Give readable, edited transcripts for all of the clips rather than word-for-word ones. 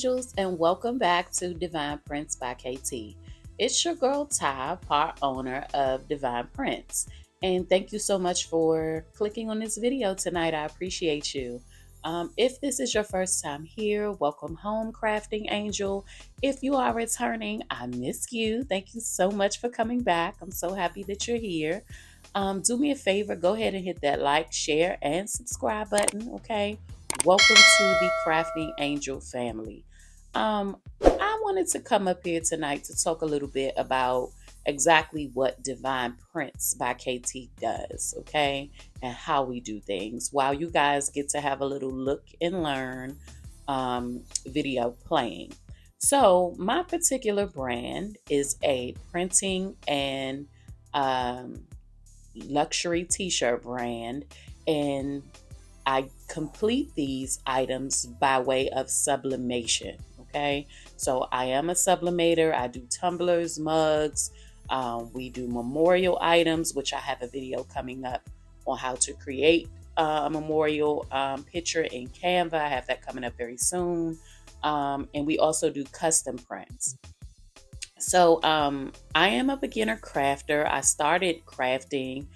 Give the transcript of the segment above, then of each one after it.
angels, and welcome back to Divine Prints by KT. It's your girl Ty, part owner of Divine Prints. And thank you so much for clicking on this video tonight. I appreciate you. If this is your first time here, welcome home, crafting angel. If you are returning, I miss you. Thank you so much for coming back. I'm so happy that you're here. Do me a favor, go ahead and hit that like, share, and subscribe button, okay? Welcome to the Crafting Angel family. I wanted to come up here tonight to talk a little bit about exactly what Divine Prints by KT does, okay? And how we do things while you guys get to have a little look and learn video playing. So, my particular brand is a printing and luxury t-shirt brand, and I complete these items by way of sublimation. Okay, so I am a sublimator. I do tumblers, mugs. We do memorial items, which I have a video coming up on how to create a memorial picture in Canva. I have that coming up very soon. And we also do custom prints. So I am a beginner crafter. I started crafting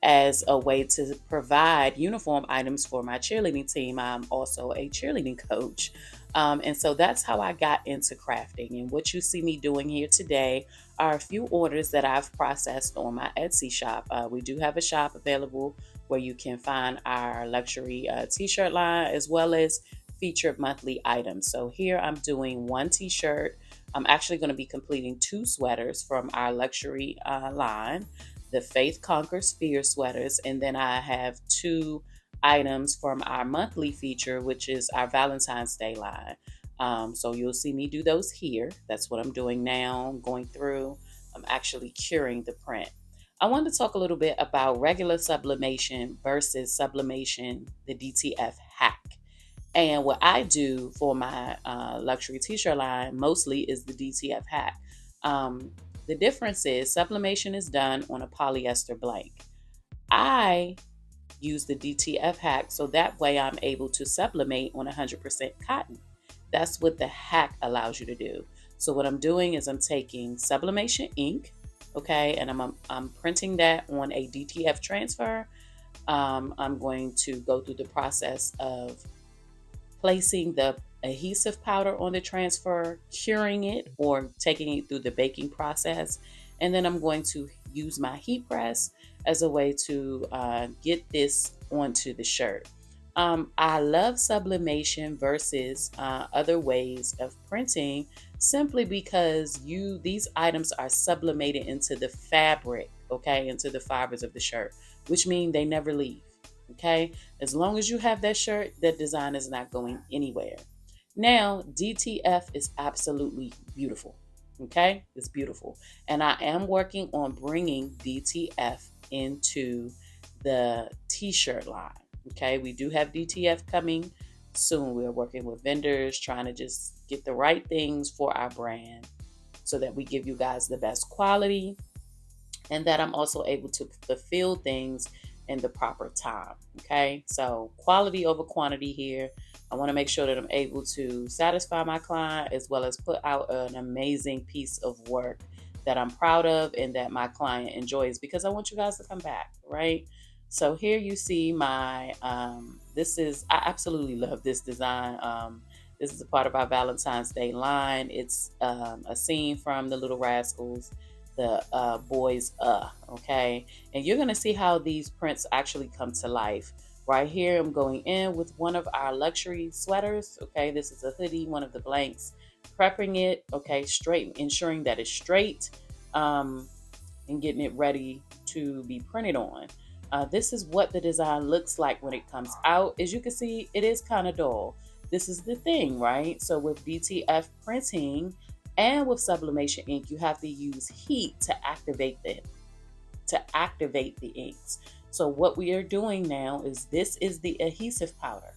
as a way to provide uniform items for my cheerleading team. I'm also a cheerleading coach. And so that's how I got into crafting. And what you see me doing here today are a few orders that I've processed on my Etsy shop. We do have a shop available where you can find our luxury t-shirt line as well as featured monthly items. So here I'm doing one t-shirt. I'm actually going to be completing two sweaters from our luxury line, the Faith Conquers Fear sweaters, and then I have two items from our monthly feature, which is our Valentine's Day line. So you'll see me do those here. That's what I'm doing now. I'm going through, I'm actually curing the print. I want to talk a little bit about regular sublimation versus sublimation, the DTF hack. And what I do for my luxury t-shirt line mostly is the DTF hack. The difference is sublimation is done on a polyester blank. I use the DTF hack so that way I'm able to sublimate on 100% cotton. That's what the hack allows you to do. So what I'm doing is I'm taking sublimation ink, okay, and I'm printing that on a DTF transfer. I'm going to go through the process of placing the adhesive powder on the transfer, curing it or taking it through the baking process. And then I'm going to use my heat press as a way to get this onto the shirt. I love sublimation versus other ways of printing simply because these items are sublimated into the fabric, okay, into the fibers of the shirt, which means they never leave. Okay, as long as you have that shirt, that design is not going anywhere. Now, DTF is absolutely beautiful. Okay, it's beautiful. And I am working on bringing DTF into the t-shirt line. Okay, we do have DTF coming soon. We're working with vendors, trying to just get the right things for our brand so that we give you guys the best quality and that I'm also able to fulfill things in the proper time. Okay, so quality over quantity here. I want to make sure that I'm able to satisfy my client as well as put out an amazing piece of work that I'm proud of and that my client enjoys, because I want you guys to come back, right? So here you see my I absolutely love this design. This is a part of our Valentine's Day line. It's a scene from The Little Rascals, the boys, okay? And you're gonna see how these prints actually come to life. Right here, I'm going in with one of our luxury sweaters, okay? This is a hoodie, one of the blanks, prepping it, okay, straight, ensuring that it's straight, and getting it ready to be printed on. This is what the design looks like when it comes out. As you can see, it is kind of dull. This is the thing, right? So with DTF printing, and with sublimation ink, you have to use heat to activate the inks. So what we are doing now is this is the adhesive powder.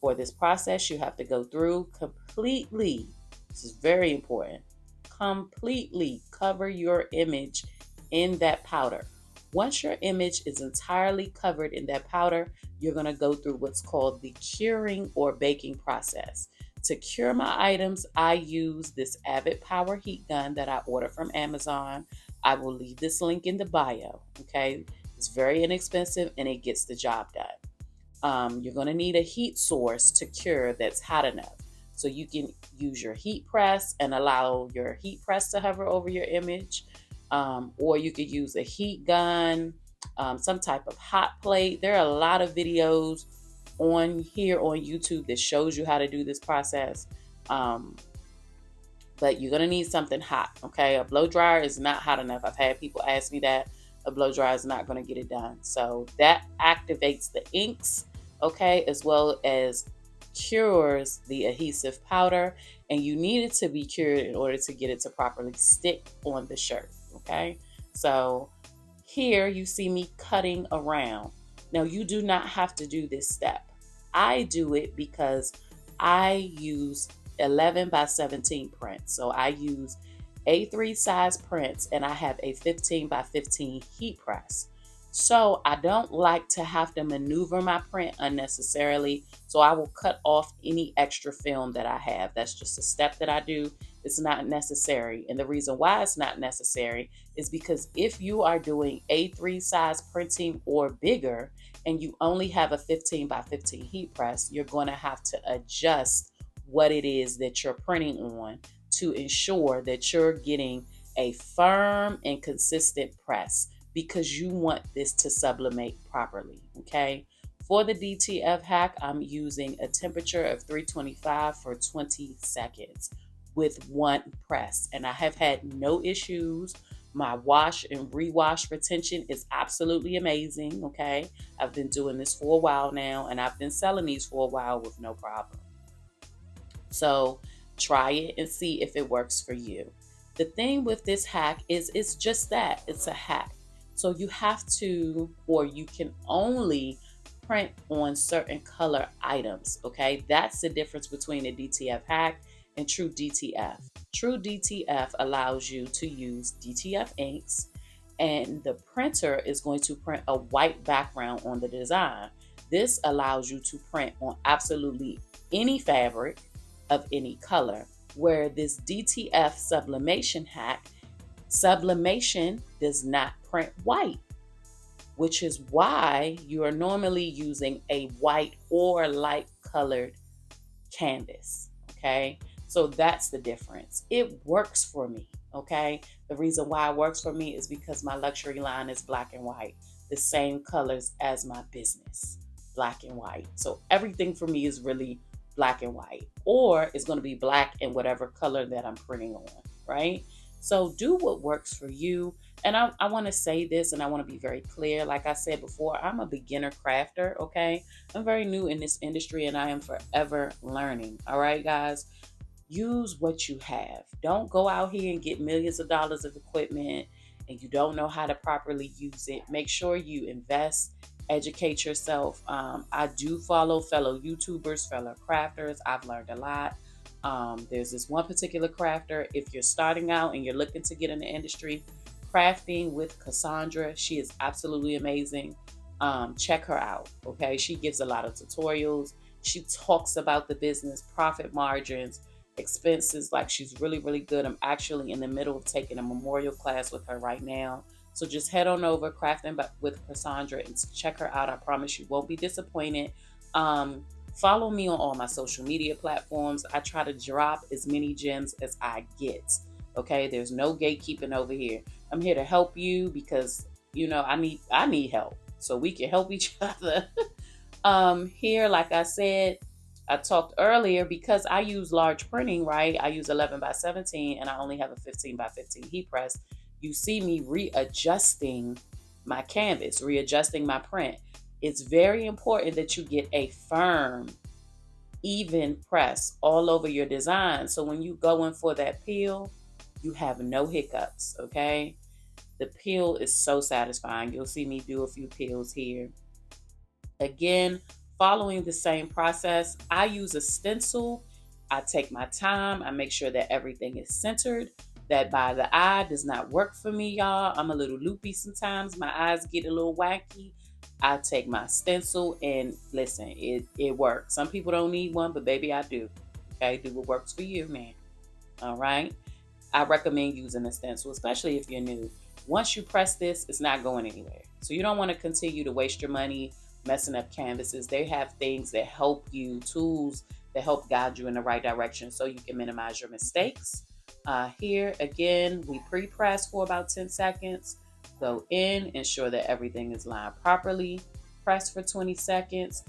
For this process, you have to go through completely, this is very important, completely cover your image in that powder. Once your image is entirely covered in that powder, you're going to go through what's called the curing or baking process. To cure my items, I use this Avid Power Heat Gun that I ordered from Amazon. I will leave this link in the bio. Okay, it's very inexpensive and it gets the job done. You're going to need a heat source to cure that's hot enough. So you can use your heat press and allow your heat press to hover over your image. Or you could use a heat gun, some type of hot plate. There are a lot of videos on here on YouTube that shows you how to do this process. But you're going to need something hot, okay? A blow dryer is not hot enough. I've had people ask me that. A blow dryer is not going to get it done. So that activates the inks, okay, as well as cures the adhesive powder. And you need it to be cured in order to get it to properly stick on the shirt, okay? So here you see me cutting around. Now you do not have to do this step. I do it because I use 11 by 17 prints. So I use A3 size prints and I have a 15 by 15 heat press. So I don't like to have to maneuver my print unnecessarily. So I will cut off any extra film that I have. That's just a step that I do. It's not necessary. And the reason why it's not necessary is because if you are doing A3 size printing or bigger and you only have a 15 by 15 heat press, you're going to have to adjust what it is that you're printing on to ensure that you're getting a firm and consistent press, because you want this to sublimate properly, okay? For the DTF hack, I'm using a temperature of 325 for 20 seconds with one press, and I have had no issues. My wash and rewash retention is absolutely amazing, okay? I've been doing this for a while now, and I've been selling these for a while with no problem. So try it and see if it works for you. The thing with this hack is it's just that, it's a hack. So you have to, or you can only print on certain color items, okay? That's the difference between a DTF hack and true DTF. True DTF allows you to use DTF inks, and the printer is going to print a white background on the design. This allows you to print on absolutely any fabric of any color, where this DTF sublimation hack, sublimation does not print white, which is why you are normally using a white or light colored canvas, okay? So that's the difference. It works for me, okay? The reason why it works for me is because my luxury line is black and white, the same colors as my business, black and white. So everything for me is really black and white, or it's going to be black and whatever color that I'm printing on, right? So do what works for you. And I want to say this, and I want to be very clear. Like I said before, I'm a beginner crafter, okay? I'm very new in this industry and I am forever learning. All right, guys? Use what you have. Don't go out here and get millions of dollars of equipment and you don't know how to properly use it. Make sure you invest, educate yourself. I do follow fellow YouTubers, fellow crafters. I've learned a lot. There's this one particular crafter. If you're starting out and you're looking to get in the industry, Crafting with Cassandra, she is absolutely amazing. Check her out, okay? She gives a lot of tutorials. She talks about the business, profit margins, expenses. Like, she's really, really good. I'm actually in the middle of taking a memorial class with her right now. So just head on over, Crafting with Cassandra, and check her out. I promise you won't be disappointed. Follow me on all my social media platforms. I try to drop as many gems as I get. Okay, there's no gatekeeping over here. I'm here to help you because, you know, I need help so we can help each other. Here, like I said, I talked earlier, because I use large printing, right? I use 11 by 17 and I only have a 15 by 15 heat press. You see me readjusting my canvas, readjusting my print. It's very important that you get a firm, even press all over your design. So when you go in for that peel, you have no hiccups, okay? The peel is so satisfying. You'll see me do a few peels here. Again, following the same process, I use a stencil. I take my time. I make sure that everything is centered. That by the eye does not work for me, y'all. I'm a little loopy sometimes. My eyes get a little wacky. I take my stencil and listen, it works. Some people don't need one, but baby, I do. Okay, do what works for you, man. All right. I recommend using a stencil, especially if you're new. Once you press this, it's not going anywhere. So you don't want to continue to waste your money messing up canvases. They have things that help you, tools that help guide you in the right direction so you can minimize your mistakes. Here again, we pre-press for about 10 seconds. Go in, ensure that everything is lined properly. Press for 20 seconds,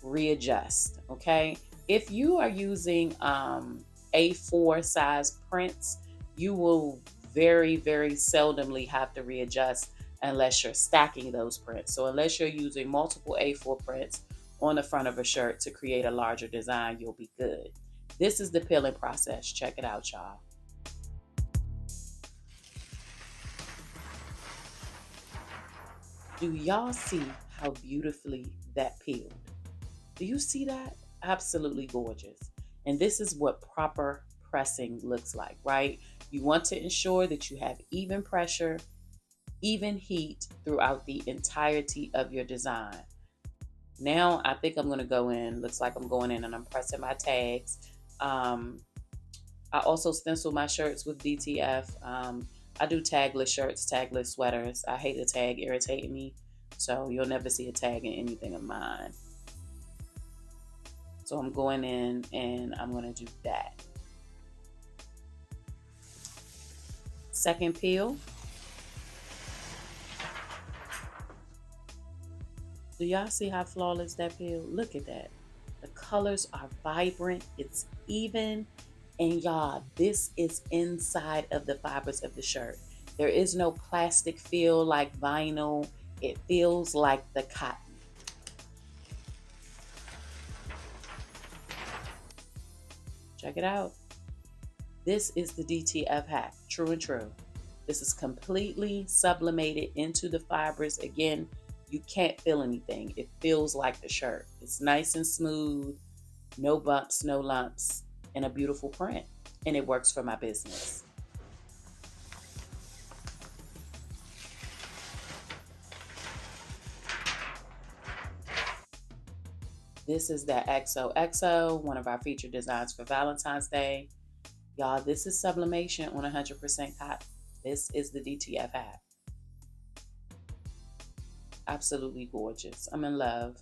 readjust. Okay. If you are using A4 size prints, you will very, very seldomly have to readjust unless you're stacking those prints. So unless you're using multiple A4 prints on the front of a shirt to create a larger design, you'll be good. This is the peeling process. Check it out, y'all. Do y'all see how beautifully that peeled? Do you see that? Absolutely gorgeous. And this is what proper pressing looks like, right? You want to ensure that you have even pressure, even heat throughout the entirety of your design. Now I think I'm going to go in. Looks like I'm going in and I'm pressing my tags. I also stencil my shirts with DTF. I do tagless shirts, tagless sweaters. I hate a tag irritating me, so you'll never see a tag in anything of mine. So I'm going in and I'm going to do that. Second peel. Do y'all see how flawless that peel? Look at that. The colors are vibrant. It's even. And y'all, this is inside of the fibers of the shirt. There is no plastic feel like vinyl. It feels like the cotton. Check it out. This is the DTF hack, true and true. This is completely sublimated into the fibers. Again, you can't feel anything. It feels like the shirt. It's nice and smooth, no bumps, no lumps, and a beautiful print. And it works for my business. This is that XOXO, one of our featured designs for Valentine's Day. Y'all, this is sublimation on 100% cotton. This is the DTF hat. Absolutely gorgeous. I'm in love.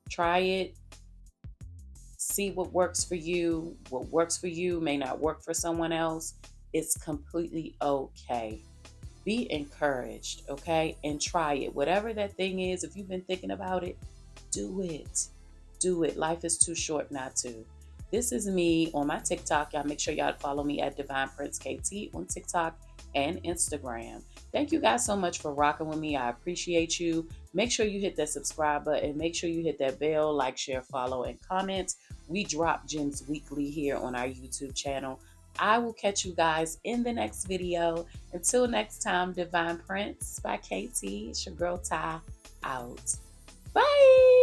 Try it. See what works for you. What works for you may not work for someone else. It's completely okay. Be encouraged, okay? And try it. Whatever that thing is, if you've been thinking about it, do it. Do it. Life is too short not to. This is me on my TikTok. Y'all make sure y'all follow me at DivinePrintzKT on TikTok and Instagram. Thank you guys so much for rocking with me. I appreciate you. Make sure you hit that subscribe button. Make sure you hit that bell, like, share, follow, and comment. We drop gems weekly here on our YouTube channel. I will catch you guys in the next video. Until next time, Divine Prince by KT. It's your girl Ty out. Bye.